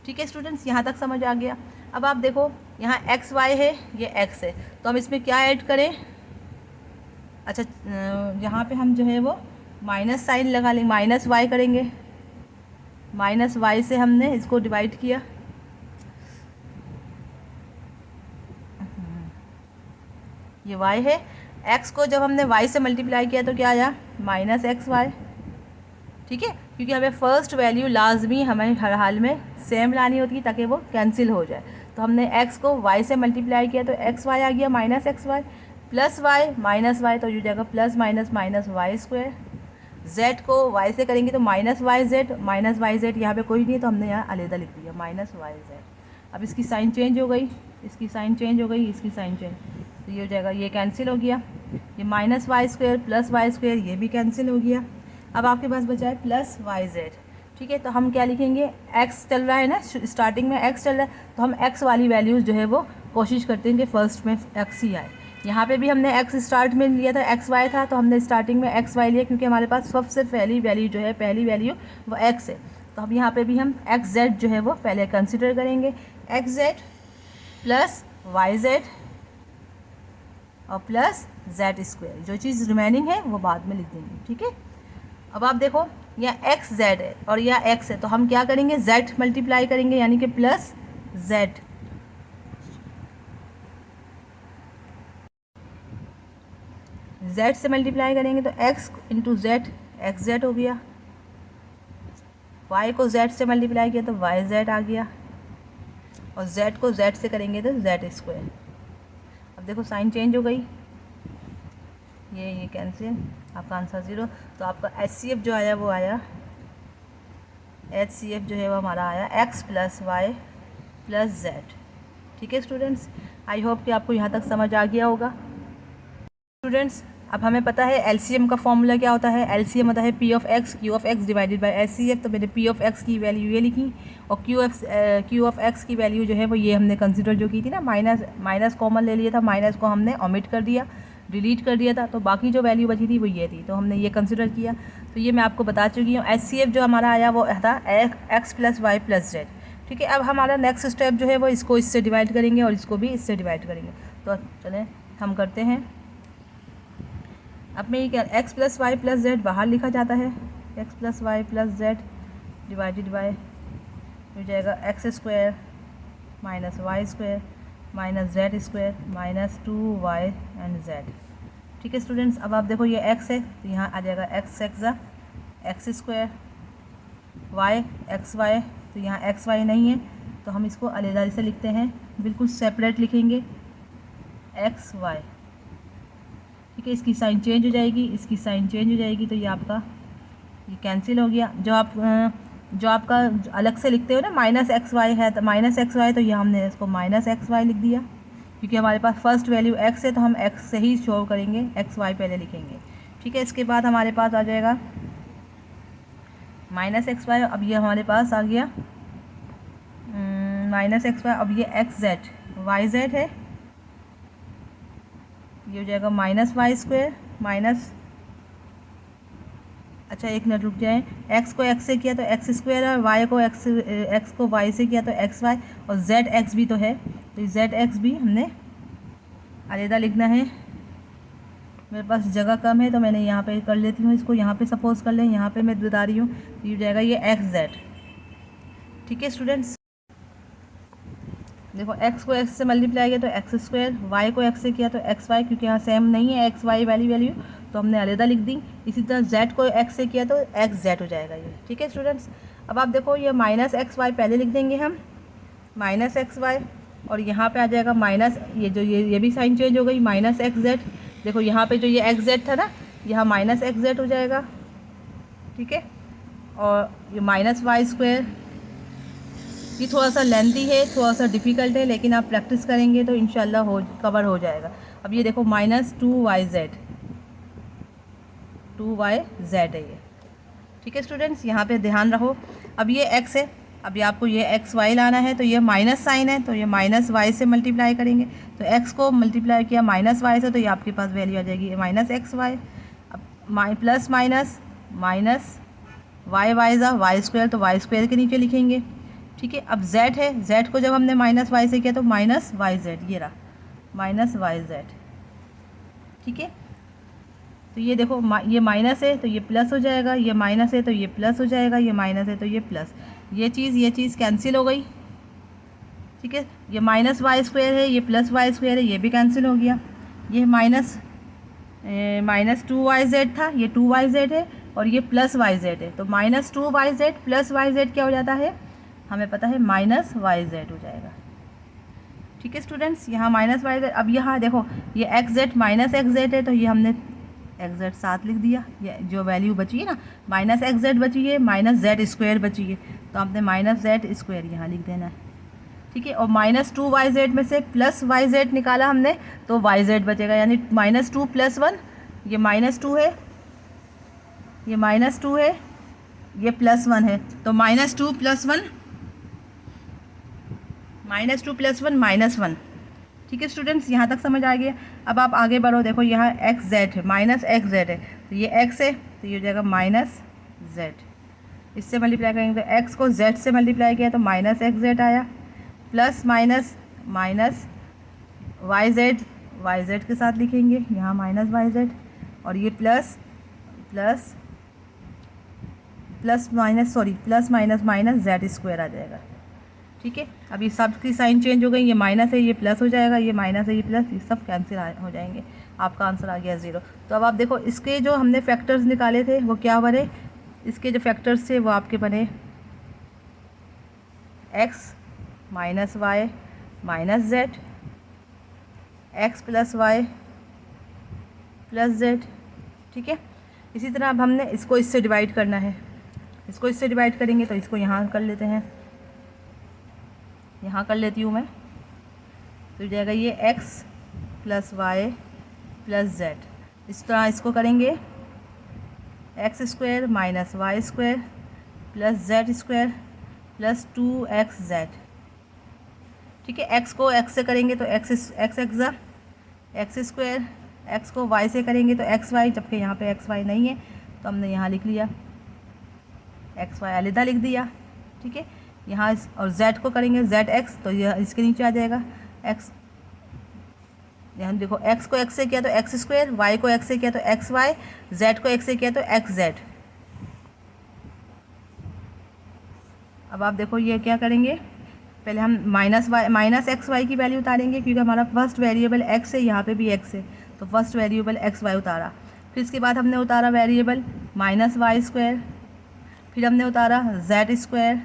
ठीक है स्टूडेंट्स। यहाँ तक समझ आ गया। अब आप देखो यहाँ एक्स वाई है, ये एक्स है, तो हम इसमें क्या ऐड करें, अच्छा यहाँ पे हम जो है वो माइनस साइन लगा लेंगे, माइनस वाई करेंगे, माइनस वाई से हमने इसको डिवाइड किया, ये वाई है, एक्स को जब हमने वाई से मल्टीप्लाई किया तो क्या आया, माइनस एक्स वाई, ठीक है, क्योंकि हमें फर्स्ट वैल्यू लाजमी हमें हर हाल में सेम लानी होती है ताकि वो कैंसिल हो जाए। तो हमने एक्स को वाई से मल्टीप्लाई किया तो एक्स वाई आ गया minus x Y, plus y minus y, तो ये जाएगा plus minus minus Y square. Z को वाई से करेंगे तो माइनस वाई जेड, यहाँ पे कोई नहीं है तो हमने यहाँ अलहदा लिख दिया माइनस वाई जेड। अब इसकी साइन चेंज हो गई, इसकी साइन चेंज हो गई, इसकी साइन चेंज, तो ये हो जाएगा, ये कैंसिल हो गया, ये minus Y square plus Y square ये भी कैंसिल हो गया। अब आपके पास बचा है प्लस वाई जेड, ठीक है, तो हम क्या लिखेंगे, एक्स चल रहा है ना, स्टार्टिंग में एक्स चल रहा है, तो हम एक्स वाली वैल्यूज़ जो है वो कोशिश करते हैं कि फर्स्ट में एक्स ही आए। यहाँ पे भी हमने एक्स स्टार्ट में लिया था, एक्स वाई था, तो हमने स्टार्टिंग में एक्स वाई लिया क्योंकि हमारे पास सबसे पहली वैल्यू जो है, पहली वैल्यू वो एक्स है, तो हम यहाँ पे भी हम एक्स जेड जो है वो पहले कंसिडर करेंगे, x z plus y Z और प्लस जेड स्क्वायर, जो चीज़ रिमेनिंग है वो बाद में लिख देंगे, ठीक है। अब आप देखो यहाँ एक्स जेड है और यहाँ एक्स है, तो हम क्या करेंगे, जेड मल्टीप्लाई करेंगे, यानी कि प्लस जेड, जेड से मल्टीप्लाई करेंगे तो x into Z, x Z हो गया, वाई को जेड से मल्टीप्लाई किया तो वाई जेड आ गया, और जेड को जेड से करेंगे तो जेड स्क्वायर। अब देखो साइन चेंज हो गई, ये कैंसिल, आपका आंसर 0। तो आपका HCF जो आया वो आया, HCF जो है वो हमारा आया x plus y plus z, ठीक है स्टूडेंट्स। आई होप कि आपको यहाँ तक समझ आ गया होगा स्टूडेंट्स। अब हमें पता है LCM का फॉर्मूला क्या होता है, LCM होता है P of x Q of X divided by HCF। तो मैंने P ऑफ एक्स की वैल्यू ये लिखी और Q ऑफ एक्स की वैल्यू जो है वो ये हमने कंसिडर जो की थी ना, माइनस कॉमन ले लिया था, माइनस को हमने ओमिट कर दिया, डिलीट कर दिया था, तो बाकी जो वैल्यू बची थी वो ये थी, तो हमने ये कंसिडर किया। तो ये मैं आपको बता चुकी हूँ। HCF जो हमारा आया वो था x plus y plus z, ठीक है। अब हमारा नेक्स्ट स्टेप जो है वो इसको इससे डिवाइड करेंगे और इसको भी इससे डिवाइड करेंगे। तो चलें हम करते हैं। अब मैं ये क्या, x plus y plus z बाहर लिखा जाता है, x plus y plus z divided by हो जाएगा x square minus Y square minus Z square minus 2y and z, ठीक है स्टूडेंट्स। अब आप देखो ये x है तो यहाँ आ जाएगा x x square, y x y, तो यहाँ एक्स वाई नहीं है तो हम इसको अलग से लिखते हैं, बिल्कुल सेपरेट लिखेंगे एक्स वाई, ठीक है। इसकी साइन चेंज हो जाएगी, इसकी साइन चेंज हो जाएगी, तो ये आपका ये कैंसिल हो गया। जो आपका अलग से लिखते हो ना माइनस एक्स वाई है, तो माइनस एक्स वाई, तो ये हमने इसको माइनस एक्स वाई लिख दिया क्योंकि हमारे पास फर्स्ट वैल्यू एक्स है, तो हम एक्स से ही शो करेंगे, एक्स वाई पहले लिखेंगे, ठीक है। इसके बाद हमारे पास आ जाएगा माइनस एक्स वाई, अब ये हमारे पास आ गया माइनस एक्स वाई, अब ये एक्स जेड वाई जेड है, ये हो जाएगा माइनस वाई स्क्वायर माइनस, अच्छा एक मिनट रुक जाए, एक्स को एक्स से किया तो एक्स स्क्वायर है, वाई को एक्स को वाई से किया तो एक्स वाई, और जेड एक्स भी तो है, तो जेड एक्स भी हमने अलहदा लिखना है, मेरे पास जगह कम है तो मैंने यहाँ पे कर लेती हूँ इसको, यहाँ पे सपोज़ कर लें, यहाँ पे मैं बता रही हूँ, तो ये हो जाएगा ये एक्स जेड। ठीक है स्टूडेंट्स, देखो x को x से मल्टीप्लाई किया तो एक्स स्क्वायर, y को x से किया तो एक्स वाई, क्योंकि यहाँ सेम नहीं है एक्स वाई वैल्यू तो हमने अलग लिख दी। इसी तरह z को x से किया तो एक्स जेड हो जाएगा ये। ठीक है स्टूडेंट्स, अब आप देखो ये माइनस एक्स वाई पहले लिख देंगे हम, माइनस एक्स वाई, और यहाँ पे आ जाएगा माइनस, ये जो ये भी साइन चेंज हो गई, माइनस एक्स जेड। देखो यहाँ पे जो ये एक्स जेड था ना, यहाँ माइनस एक्स जेड हो जाएगा। ठीक है, और ये माइनस वाई स्क्वायर, ये थोड़ा सा लेंथी है, थोड़ा सा डिफ़िकल्ट है, लेकिन आप प्रैक्टिस करेंगे तो इंशाल्लाह कवर हो जाएगा। अब ये देखो माइनस 2yz, 2yz है ये। ठीक है स्टूडेंट्स, यहाँ पे ध्यान रहो। अब ये x है, अभी आपको ये एक्स वाई लाना है, तो ये माइनस साइन है तो ये माइनस वाई से मल्टीप्लाई करेंगे, तो x को मल्टीप्लाई किया माइनस वाई से तो ये आपके पास वैल्यू आ जाएगी ये माइनस एक्स वाई। अब plus minus minus y y ज़ा वाई स्क्वायर, तो वाई स्क्वायर के नीचे लिखेंगे। ठीक है, अब z है, z को जब हमने माइनस वाई से किया तो माइनस वाई जेड, ये रहा माइनस वाई जेड। ठीक है, तो ये देखो ये माइनस है तो ये प्लस हो जाएगा, ये माइनस है तो ये प्लस हो जाएगा, ये माइनस है तो ये प्लस, ये चीज़ कैंसिल हो गई। ठीक है, ये माइनस वाई स्क्वायर है, ये प्लस वाई स्क्वायर है, ये भी कैंसिल हो गया। ये माइनस 2yz था, ये 2yz है, और ये प्लस yz है, तो माइनस 2yz प्लस yz क्या हो जाता है, हमें पता है माइनस yz हो जाएगा। ठीक है स्टूडेंट्स, यहाँ माइनस yz। अब यहाँ देखो ये xz माइनस xz है, तो ये हमने xz साथ लिख दिया, ये जो वैल्यू बची है ना माइनस xz बची है, माइनस जेड स्क्वायर बची है, तो आपने माइनस जेड स्क्वायर यहाँ लिख देना है। ठीक है, और माइनस 2yz में से प्लस yz निकाला हमने तो yz बचेगा, यानी माइनस 2 प्लस 1, ये माइनस 2 है, ये माइनस 2 है, ये प्लस 1 है, तो माइनस 2 प्लस 1 माइनस 1। ठीक है स्टूडेंट्स, यहाँ तक समझ आ गया। अब आप आगे बढ़ो, देखो यहाँ एक्स जेड है, माइनस एक्स जेड है, तो ये एक्स है तो ये हो जाएगा माइनस जेड। इससे मल्टीप्लाई करेंगे तो एक्स को जेड से मल्टीप्लाई किया तो माइनस एक्स जेड आया, plus minus minus Y Z के साथ लिखेंगे यहाँ माइनस वाई जेड, और ये plus minus minus Z square आ जाएगा। ठीक है, अभी सब की साइन चेंज हो गई, ये माइनस है ये प्लस हो जाएगा, ये माइनस है ये प्लस, ये सब कैंसिल हो जाएंगे, आपका आंसर आ गया 0। तो अब आप देखो इसके जो हमने फैक्टर्स निकाले थे वो क्या बने, इसके जो फैक्टर्स थे वो आपके बने x minus y minus z, x plus y plus z. ठीक है, इसी तरह अब हमने इसको इससे डिवाइड करना है, इसको इससे डिवाइड करेंगे तो इसको यहाँ कर लेते हैं, यहाँ कर लेती हूँ मैं, तो जाएगा ये x plus y plus z. इस तरह इसको करेंगे x square minus Y square plus z square plus 2xz। ठीक है, x को x से करेंगे तो एक्स स्क्वायर, x को y से करेंगे तो एक्स वाई, जबकि यहाँ पे एक्स वाई नहीं है तो हमने यहाँ लिख लिया एक्स वाई अलग लिख दिया। ठीक है, यहाँ और z को करेंगे zx, तो यह इसके नीचे आ जाएगा x। यहाँ देखो x को x से किया तो एक्स स्क्वायर, y को x से किया तो एक्स वाई, z को x से किया तो एक्स जेड। अब आप देखो ये क्या करेंगे, पहले हम माइनस एक्स वाई की वैल्यू उतारेंगे, क्योंकि हमारा फर्स्ट वेरिएबल x है, यहाँ पे भी x है, तो फर्स्ट वेरिएबल एक्स वाई उतारा। फिर इसके बाद हमने उतारा वेरिएबल माइनस वाई स्क्वायर, फिर हमने उतारा जेड स्क्वायर,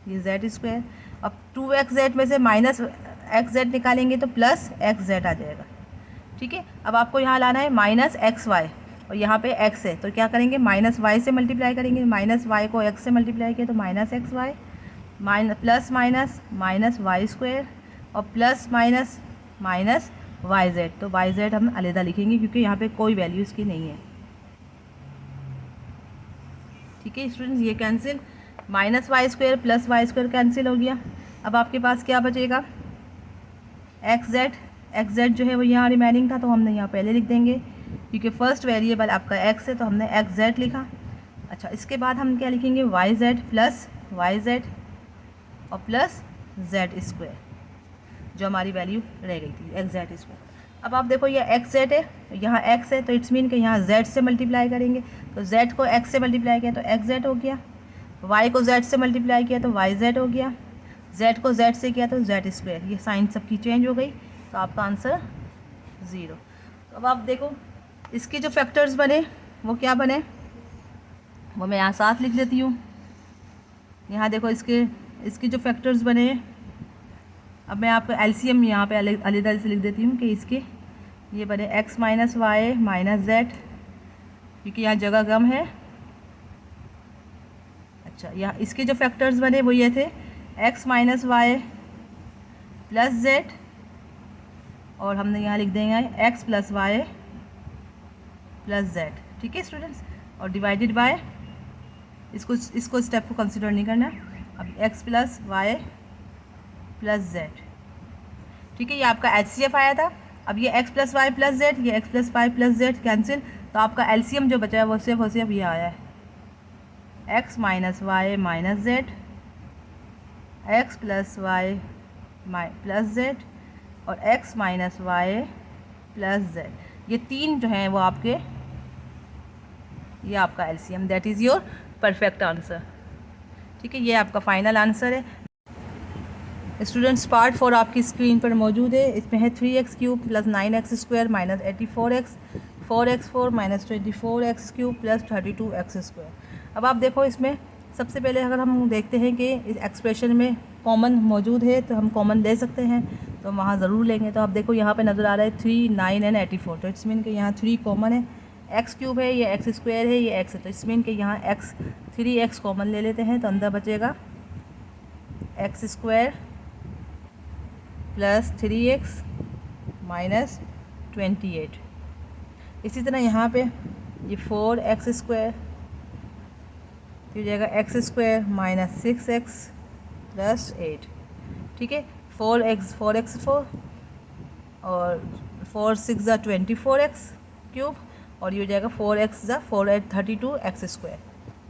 ये जेड स्क्वायर। अब 2xz में से माइनस एक्स जेड निकालेंगे तो प्लस एक्स जेड आ जाएगा। ठीक है, अब आपको यहाँ लाना है माइनस एक्स वाई, और यहाँ पे x है तो क्या करेंगे माइनस वाई से मल्टीप्लाई करेंगे, माइनस वाई को x से मल्टीप्लाई किया तो minus x Y, plus minus minus Y square, और plus minus minus Y Z. तो वाई जेड हम अलग लिखेंगे क्योंकि यहाँ पे कोई वैल्यू इसकी नहीं है। ठीक है स्टूडेंट्स, ये cancel, minus Y square plus Y square cancel हो गया। अब आपके पास क्या बचेगा, एक्स जेड जो है वो यहाँ रिमेनिंग था तो हमने यहाँ पहले लिख देंगे, क्योंकि फर्स्ट वेरिएबल आपका एक्स है तो हमने एक्स जेड लिखा। अच्छा, इसके बाद हम क्या लिखेंगे y z plus y Z और प्लस जेड स्क्वायर, जो हमारी वैल्यू रह गई थी एक्स जेड स्क्वायर। अब आप देखो ये एक्स जेड है, यहाँ एक्स है तो इट्स मीन कि यहाँ जेड से मल्टीप्लाई करेंगे, तो जेड को एक्स से मल्टीप्लाई किया तो एक्स जेड हो गया, वाई को जेड से मल्टीप्लाई किया तो वाई जेड हो गया, जेड को जेड से किया तो जेड स्क्वायर। ये साइन सबकी चेंज हो गई तो आपका आंसर 0। तो अब आप देखो इसके जो फैक्टर्स बने वो क्या बने, वो मैं यहाँ साथ लिख लेती हूँ। यहाँ देखो इसके जो फैक्टर्स बने, अब मैं आपको एलसीएम यहाँ पे अलग से लिख देती हूँ कि इसके ये बने x minus y minus z, क्योंकि यहाँ जगह कम है। अच्छा, यहाँ इसके जो फैक्टर्स बने वो ये थे x minus y plus z, और हमने यहाँ लिख देंगे x plus y plus z. ठीक है स्टूडेंट्स, और डिवाइडेड बाय इसको स्टेप को कंसिडर नहीं करना। अब x plus y plus z, ठीक है, ये आपका HCF आया था। अब ये x plus y plus z, ये x plus y plus z cancel, तो आपका LCM जो बचा है वो सिर्फ ये आया है x minus y minus z, x plus y plus z और x minus y plus z. ये तीन जो हैं वो आपके, ये आपका LCM, that is your perfect answer. ठीक है, ये आपका फाइनल आंसर है। स्टूडेंट्स पार्ट 4 आपकी स्क्रीन पर मौजूद है। इसमें है 3x cube plus 9x square minus 84x, 4x4 minus 24x cube plus 32x square. अब आप देखो इसमें सबसे पहले अगर हम देखते हैं कि इस एक्सप्रेशन में कॉमन मौजूद है तो हम कॉमन ले सकते हैं, तो वहाँ ज़रूर लेंगे। तो आप देखो यहाँ पे नज़र आ रहा है 3, 9 एंड 84, तो इट्स मीन कि यहाँ 3 कॉमन है, x क्यूब है, ये x स्क्वायर है, ये x है, तो इट्स मीन कि यहाँ 3x कॉमन ले लेते हैं, तो अंदर बचेगा x square plus 3x minus 28। इसी तरह यहाँ पे ये 4x स्क्वायर, तो जाएगा x square minus 6x plus 8। ठीक है, 4x4 और 4 6 ज़ा 24x क्यूब, और ये हो जाएगा 4x ज़ा 4 8 32x स्क्वायर।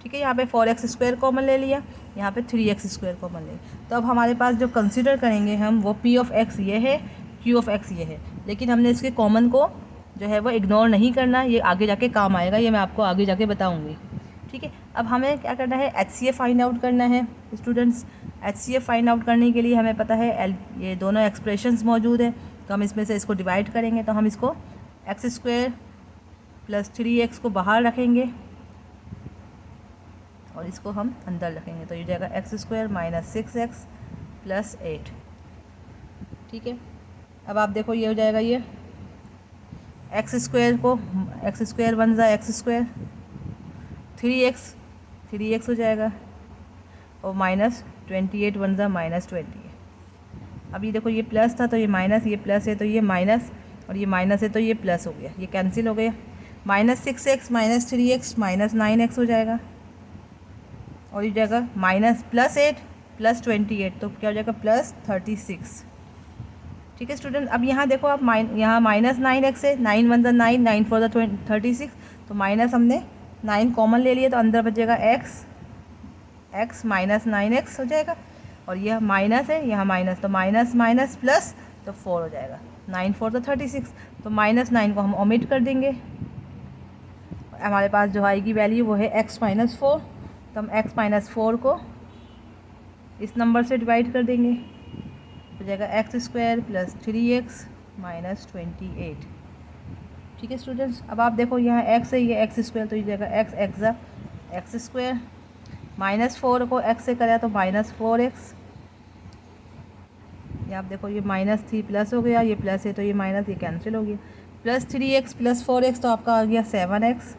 ठीक है, यहाँ पे 4x स्क्वायर कॉमन ले लिया, यहाँ पे 3x स्क्वायर कॉमन ले लिया। तो अब हमारे पास जो कंसिडर करेंगे हम वो p ऑफ x ये है, q ऑफ x ये है, लेकिन हमने इसके कॉमन को जो है वो इग्नोर नहीं करना, ये आगे जाके काम आएगा, ये मैं आपको आगे जाके बताऊँगी। ठीक है, अब हमें क्या करना है, HCF फाइंड आउट करना है स्टूडेंट्स। HCF फाइंड आउट करने के लिए हमें पता है ये दोनों एक्सप्रेशंस मौजूद है, तो हम इसमें से इसको डिवाइड करेंगे, तो हम इसको x स्क्वायर प्लस 3x को बाहर रखेंगे और इसको हम अंदर रखेंगे, तो ये जाएगा x square minus 6x plus 8। ठीक है, अब आप देखो ये हो जाएगा, ये x स्क्वायर को x स्क्वायर 1 ज़ा x स्क्वायर, 3x हो जाएगा, और माइनस 28 1 ज़ा माइनस 20। अब ये देखो ये प्लस था तो ये माइनस, ये प्लस है तो ये माइनस, और ये माइनस है तो ये प्लस हो गया, ये कैंसिल हो गया। Minus 6x minus 3x minus 9x हो जाएगा, और ये जाएगा माइनस प्लस 8 प्लस 28, तो क्या हो जाएगा प्लस 36। ठीक है स्टूडेंट, अब यहाँ देखो आप यहाँ माइनस 9x है, 9 1 ज़ा 9, 9 4 ज़ा 36, तो माइनस हमने 9 कॉमन ले लिया, तो अंदर बचेगा x माइनस 9x हो जाएगा, और यह माइनस है, यहाँ माइनस, तो माइनस माइनस प्लस, तो 4 हो जाएगा, 9 4 तो 36, तो माइनस 9 को हम ओमिट कर देंगे, हमारे पास जो आएगी वैल्यू वो है x माइनस 4, तो हम x माइनस 4 को इस नंबर से डिवाइड कर देंगे, हो जाएगा x square plus 3x minus 28। ठीक है स्टूडेंट्स, अब आप देखो यहाँ x है, ये x स्क्वायर, तो ये जाएगा x ज़ा x स्क्वायर, माइनस 4 को x से करा तो माइनस 4x, ये आप देखो ये माइनस थी प्लस हो गया, ये प्लस है तो ये माइनस, ये कैंसिल हो गया, प्लस 3x प्लस 4x, तो आपका आ गया 7x,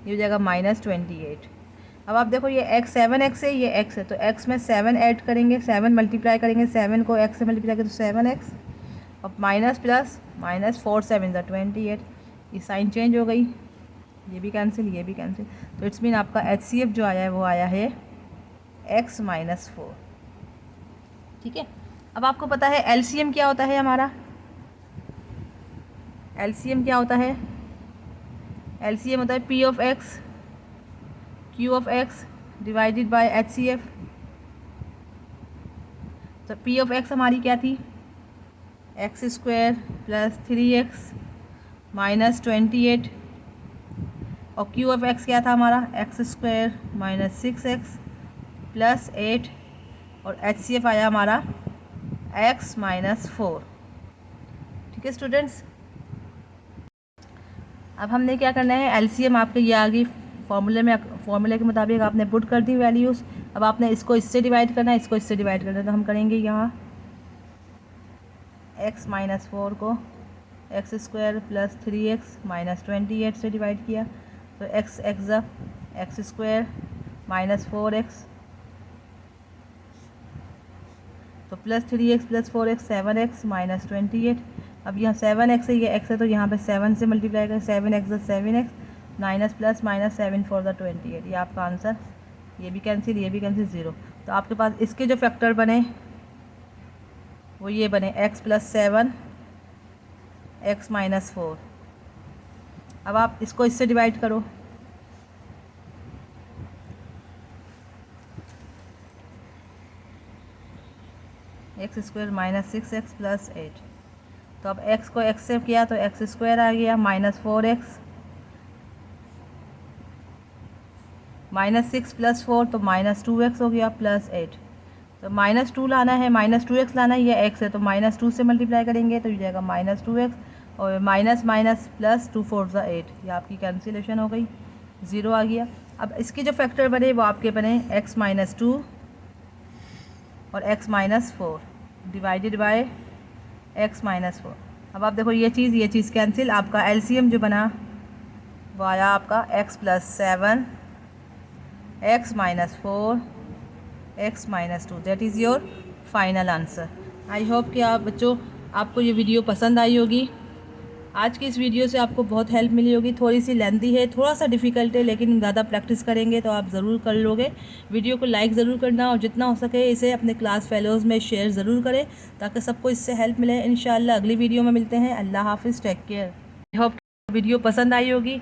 ये हो जाएगा माइनस 28। अब आप देखो ये x 7x है, ये x है, तो x में 7 ऐड करेंगे, 7 मल्टीप्लाई करेंगे, 7 को x से मल्टीप्लाई करें तो 7x, और माइनस प्लस माइनस 4 7 ज़ा 28, ये साइन चेंज हो गई, ये भी कैंसिल, ये भी कैंसिल, तो इट्स मीन आपका HCF जो आया है वो आया है x माइनस 4। ठीक है, अब आपको पता है LCM क्या होता है हमारा, LCM क्या होता है, LCM होता है P of x Q of x divided by HCF। तो P ऑफ x हमारी क्या थी, x square plus 3x minus 28 और क्यू ऑफ एक्स क्या था हमारा x square minus 6x plus 8 और एच सी एफ आया हमारा x माइनस 4। ठीक है स्टूडेंट्स, अब हमने क्या करना है, एलसीएम आपके ये आ गई फॉर्मूले के मुताबिक आपने पुट कर दी वैल्यूज़। अब आपने इसको इससे डिवाइड करना है, इसको इससे डिवाइड करना है, तो हम करेंगे यहाँ x माइनस 4 को x square plus 3x minus 28 से डिवाइड किया, तो x x square minus 4x तो plus 3x plus 4x 7x minus 28। अब यहाँ 7x है, ये x है, तो यहाँ पे 7 से मल्टीप्लाई करें, 7x 7x minus plus minus 7 4 28। ये आपका आंसर, ये भी कैंसिल 0। तो आपके पास इसके जो फैक्टर बने वो ये बने x प्लस 7 x माइनस 4। अब आप इसको इससे डिवाइड करो, x square minus 6x plus 8। तो अब x को x से किया तो एक्स स्क्वायर आ गया माइनस 4x माइनस 6 प्लस 4 तो माइनस 2x हो गया प्लस 8। तो माइनस 2 लाना है, माइनस 2x लाना है, ये x है तो माइनस 2 से मल्टीप्लाई करेंगे तो ये जाएगा माइनस 2x और माइनस माइनस प्लस 2 4 8। ये आपकी कैंसिलेशन हो गई, 0 आ गया। अब इसके जो फैक्टर बने वो आपके बने x माइनस 2 और x minus 4 divided by x minus 4। अब आप देखो ये चीज़ कैंसिल, आपका एलसीएम जो बना वो आया आपका x plus 7 x minus 4 x minus 2। That is your final answer. I hope कि आप बच्चों आपको ये वीडियो पसंद आई होगी। आज की इस वीडियो से आपको बहुत हेल्प मिली होगी। थोड़ी सी लेंथी है, थोड़ा सा डिफ़िकल्ट है, लेकिन ज़्यादा प्रैक्टिस करेंगे तो आप ज़रूर कर लोगे। वीडियो को लाइक ज़रूर करना और जितना हो सके इसे अपने क्लास फेलोज़ में शेयर ज़रूर करें ताकि सबको इससे हेल्प मिले। इंशाल्लाह अगली वीडियो में मिलते हैं। अल्लाह हाफिज़, take care. I hope video पसंद आई होगी।